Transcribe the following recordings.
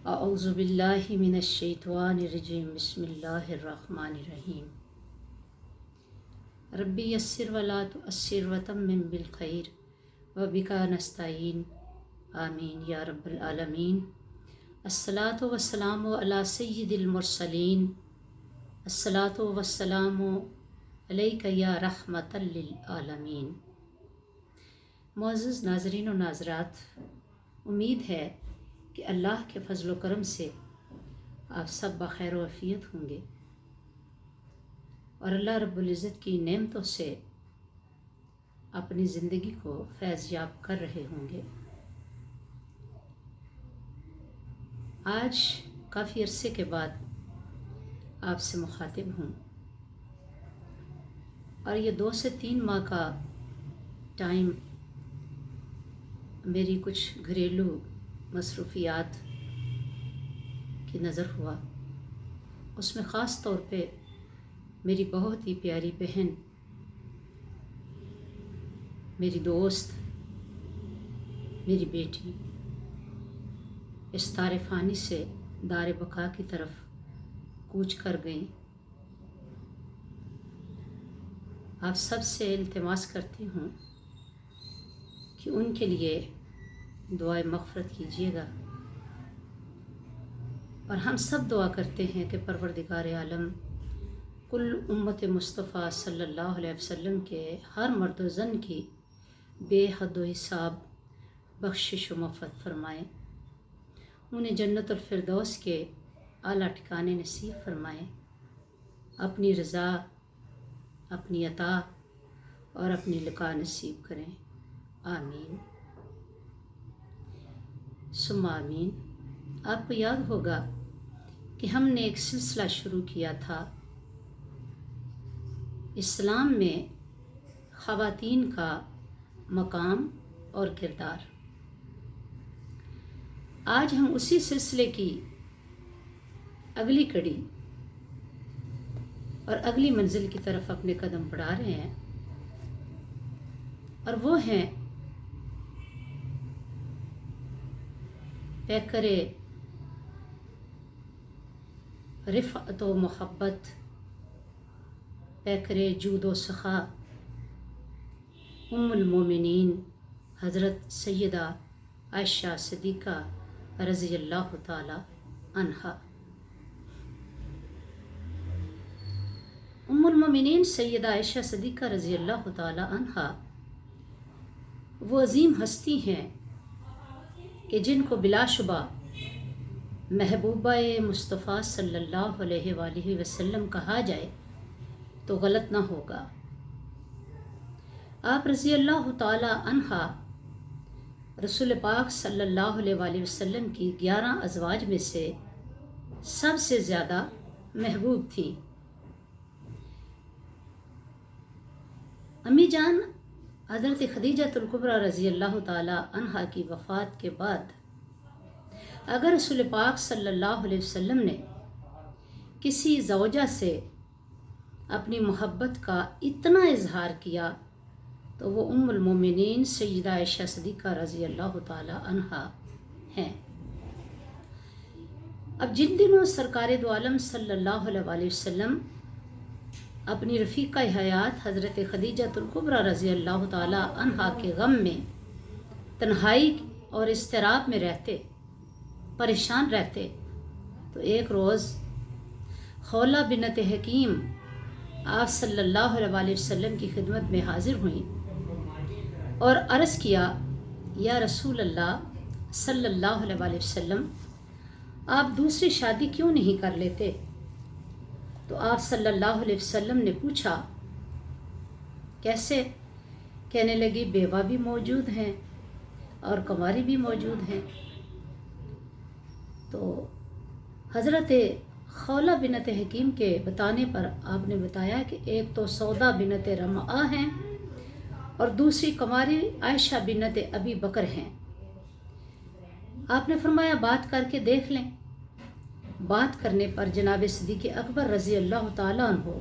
अऊज़ु बिल्लाहि मिनश शैतानिर रजीम बिस्मिल्लाहिर रहमानिर रहीम रब्बी यस्सिर वला तुअस्सिर वतम्मिम बिल खैर व बिका नस्तईन आमीन या रब्बल आलमीन। अस्सलातु वस्सलामु अला सय्यिदिल मुरसलीन अस्सलातु वस्सलामु अलैका या रहमतल लिल आलमीन। मुअज़्ज़ज़ नाज़रीन व नाज़रात, उम्मीद है कि अल्लाह के फजल करम से आप सब बखैर व आफियत होंगे और अल्लाह रब्बुल इज़्ज़त की नेमतों से अपनी ज़िंदगी को फैज़याब कर रहे होंगे। आज काफ़ी अरसे के बाद आपसे मुखातिब हूँ और ये 2 से 3 माह का टाइम मेरी कुछ घरेलू मसरूफ़ियात की नज़र हुआ। उसमें ख़ास तौर पे मेरी बहुत ही प्यारी बहन, मेरी दोस्त, मेरी बेटी इस तारे फ़ानी से दारे बका की तरफ कूच कर गई। आप सब से इल्तिमास करती हूँ कि उनके लिए दुआए मग़फ़िरत कीजिएगा और हम सब दुआ करते हैं कि परवरदिगार आलम कुल उम्मत मुस्तफ़ा सल्लल्लाहु अलैहि वसल्लम के हर मर्द व ज़न की बेहद व हिसाब बख्शिश व मफ़रत फ़रमाएँ, उन्हें जन्नतुल फ़िरदौस के आला ठिकाने नसीब फ़रमाएँ, अपनी रज़ा, अपनी अता और अपनी लिक़ा नसीब करें। आमीन सुम्मा आमीन। आपको याद होगा कि हमने एक सिलसिला शुरू किया था इस्लाम में ख़वातीन का मकाम और किरदार। आज हम उसी सिलसिले की अगली कड़ी और अगली मंजिल की तरफ अपने कदम बढ़ा रहे हैं और वो हैं पैकरे रिफ़अत व मोहब्बत, पैकरे जूद व सखा, उम्मुल मोमिनीन हज़रत सैयदा आयशा सिद्दीक़ा रज़ियल्लाहु ताला अन्हा। उम्मुल मोमिनीन सैयदा आयशा सिद्दीक़ा रज़ियल्लाहु ताला अन्हा वो अज़ीम हस्ती हैं कि जिनको बिलाशुबा महबूबा मुस्तफ़ा सल्लल्लाहु अलैहि वसल्लम कहा जाए तो गलत ना होगा। आप रज़ी अल्लाह ताला अन्हा रसूल पाक सल्लल्लाहु अलैहि वसल्लम की 11 अज़वाज में से सबसे ज़्यादा महबूब थी। अम्मी जान हज़रत खदीजतुल कुबरा रज़ी अल्लाह ताला अन्हा की वफ़ात के बाद अगर रसूल पाक सल्लल्लाहु अलैहि वसल्लम ने किसी ज़ौजा से अपनी मोहब्बत का इतना इजहार किया तो वो उम्मुल मोमिनीन सैयदा आयशा सिद्दीक़ा रज़ी अल्लाह ताला अन्हा हैं। अब जिन दिनों सरकार दो आलम सल्लल्लाहु अलैहि वसल्लम अपनी रफ़ीक़ा हयात हज़रत खदीजतुल कुबरा रज़ी अल्लाह ताला अन्हा के गम में तन्हाई और इज़्तिराब में रहते, परेशान रहते, तो एक रोज़ खौला बिनत हकीम आप सल्लल्लाहु अलैहि वसल्लम की खिदमत में हाजिर हुई और अर्ज़ किया, या रसूल अल्लाह सल्लल्लाहु अलैहि वसल्लम, आप दूसरी शादी क्यों नहीं कर लेते? तो आप सल्लल्लाहु अलैहि वसल्लम ने पूछा, कैसे? कहने लगी, बेवा भी मौजूद हैं और कंवारी भी मौजूद हैं। तो हज़रत खौला बिनत हकीम के बताने पर आपने बताया कि एक तो सौदा बिनत रमआ हैं और दूसरी कंवारी आयशा बिनत अबी बकर हैं। आपने फरमाया, बात करके देख लें। बात करने पर जनाब सिद्दीक़ अकबर रज़ी अल्लाह ताला अन्हु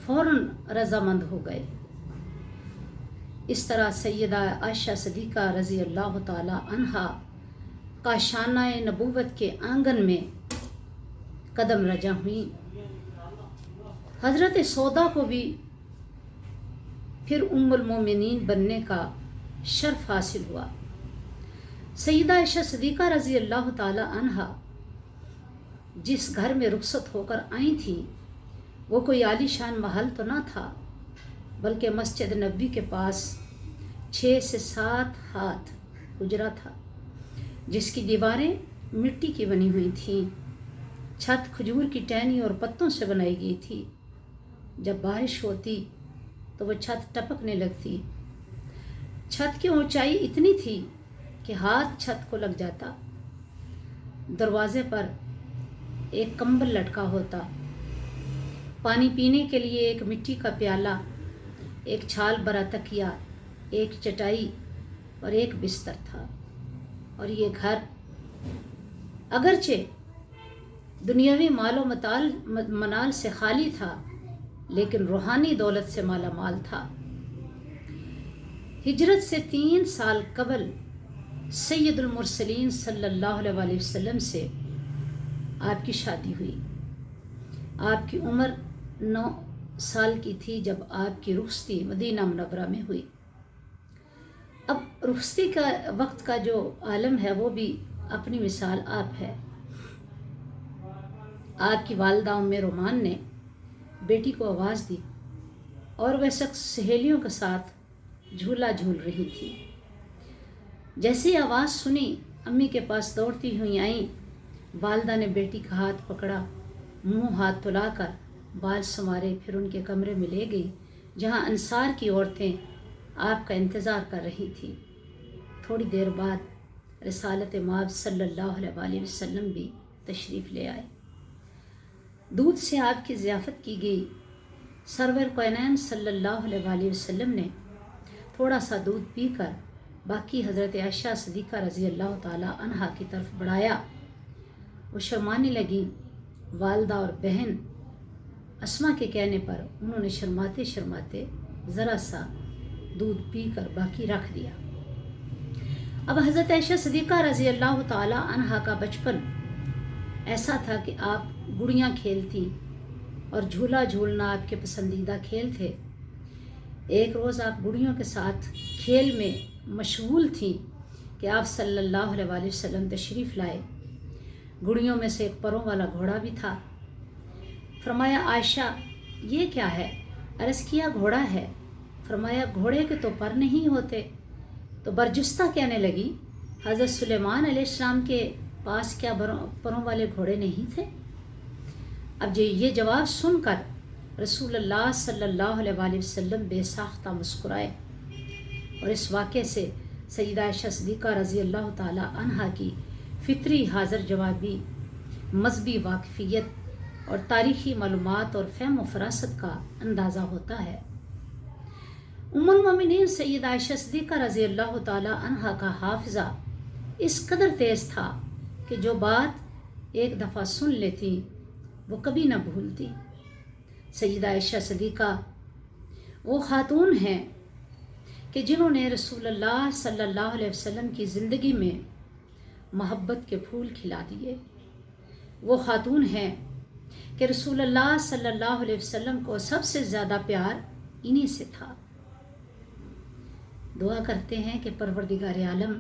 फ़ौरन रज़ामंद हो गए। इस तरह सैयदा आयशा सिद्दीक़ा रज़ी अल्लाह ताला अन्हा काशाना नबूवत के आंगन में कदम रजा हुई। हज़रत सौदा को भी फिर उम्मुल मोमिनीन बनने का शर्फ हासिल हुआ। सईदा आयशा सिद्दीक़ा रज़ी अल्लाह ताला अन्हा जिस घर में रुखसत होकर आई थी वो कोई आलीशान महल तो ना था, बल्कि मस्जिद नबवी के पास 6 से 7 हाथ हुजरा था, जिसकी दीवारें मिट्टी की बनी हुई थीं। छत खजूर की टहनी और पत्तों से बनाई गई थी। जब बारिश होती तो वह छत टपकने लगती। छत की ऊंचाई इतनी थी कि हाथ छत को लग जाता। दरवाजे पर एक कंबल लटका होता। पानी पीने के लिए एक मिट्टी का प्याला, एक छाल भरा तकिया, एक चटाई और एक बिस्तर था। और ये घर अगरचे दुनियावी मालो मनाल से खाली था, लेकिन रूहानी दौलत से माला माल था। हिजरत से 3 साल कबल सैयदुल मुरसलीन सल्लल्लाहु अलैहि वसल्लम से आपकी शादी हुई। आपकी उम्र 9 साल की थी जब आपकी रुखसती मदीना मुनव्वरा में हुई। अब रुखसती का वक्त का जो आलम है वो भी अपनी मिसाल आप है। आपकी वालिदा उम्मे रोमान ने बेटी को आवाज़ दी और वह शख्स सहेलियों के साथ झूला झूल रही थी। जैसे ही आवाज़ सुनी अम्मी के पास दौड़ती हुई आई। वालिदा ने बेटी का हाथ पकड़ा, मुंह हाथ तुलाकर बाल संवारे, फिर उनके कमरे में ले गई जहां अंसार की औरतें आपका इंतज़ार कर रही थी। थोड़ी देर बाद रिसालत माब सल्लल्लाहु अलैहि वसल्लम भी तशरीफ़ ले आए। दूध से आपकी ज़ियाफ़त की गई। सरवर कैनैन सल्लल्लाहु अलैहि वसल्लम ने थोड़ा सा दूध पीकर बाकी हज़रत आयशा सिद्दीक़ा रज़ी अल्लाह ताला अन्हा की तरफ बढ़ाया। वो शर्माने लगी। वालिदा और बहन अस्मा के कहने पर उन्होंने शर्माते शर्माते ज़रा सा दूध पीकर बाकी रख दिया। अब हज़रत आयशा सिद्दीक़ा रज़ी अल्लाह ताला अन्हा का बचपन ऐसा था कि आप गुड़ियाँ खेलती और झूला झूलना आपके पसंदीदा खेल थे। एक रोज़ आप गुड़ियों के साथ खेल में मशगूल थी कि आप सल्लल्लाहु अलैहि वसल्लम तशरीफ़ लाए। गुड़ियों में से एक परों वाला घोड़ा भी था। फरमाया आयशा ये क्या है? अर्ज़ किया घोड़ा है। फरमाया घोड़े के तो पर नहीं होते। तो बरजुस्ता कहने लगी हज़रत सुलेमान अलैहिस्सलाम के पास क्या परों वाले घोड़े नहीं थे? अब ये जवाब सुनकर रसूलुल्लाह सल्लल्लाहु अलैहि वसल्लम बेसाख्ता मुस्कुराए और इस वाक़े से सय्यदा आयशा सिद्दीक़ा रज़ी अल्लाह ताला अन्हा की फितरी हाज़र जवाबी, मज़हबी वाक़फ़ियत और तारीख़ी मालूमात और फ़हम व फ़रासत का अंदाज़ा होता है। उम्मुल मोमिनीन सय्यदा आयशा सिद्दीक़ा रज़ी अल्लाह ताला अन्हा का हाफ़िज़ा इस कदर तेज़ था कि जो बात एक दफ़ा सुन लेती वो कभी न भूलती। सय्यदा आयशा सिद्दीक़ा वो ख़ातून हैं कि जिन्होंने रसूलुल्लाह सल्लल्लाहु अलैहि वसल्लम की ज़िंदगी में मोहब्बत के फूल खिला दिए। वो ख़ातून हैं कि रसूलुल्लाह सल्लल्लाहु अलैहि वसल्लम को सबसे ज़्यादा प्यार इन्हीं से था। दुआ करते हैं कि परवरदिगार आलम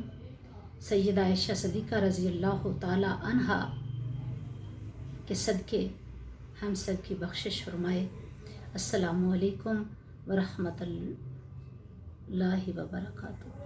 सय्यदा आयशा सिद्दीक़ा रज़ी अल्लाह ताला अन्हा के सदके हम सब की बख्शिश फरमाए। अस्सलामु अलैकुम व रहमतुल्लाहि व बरकातुहू।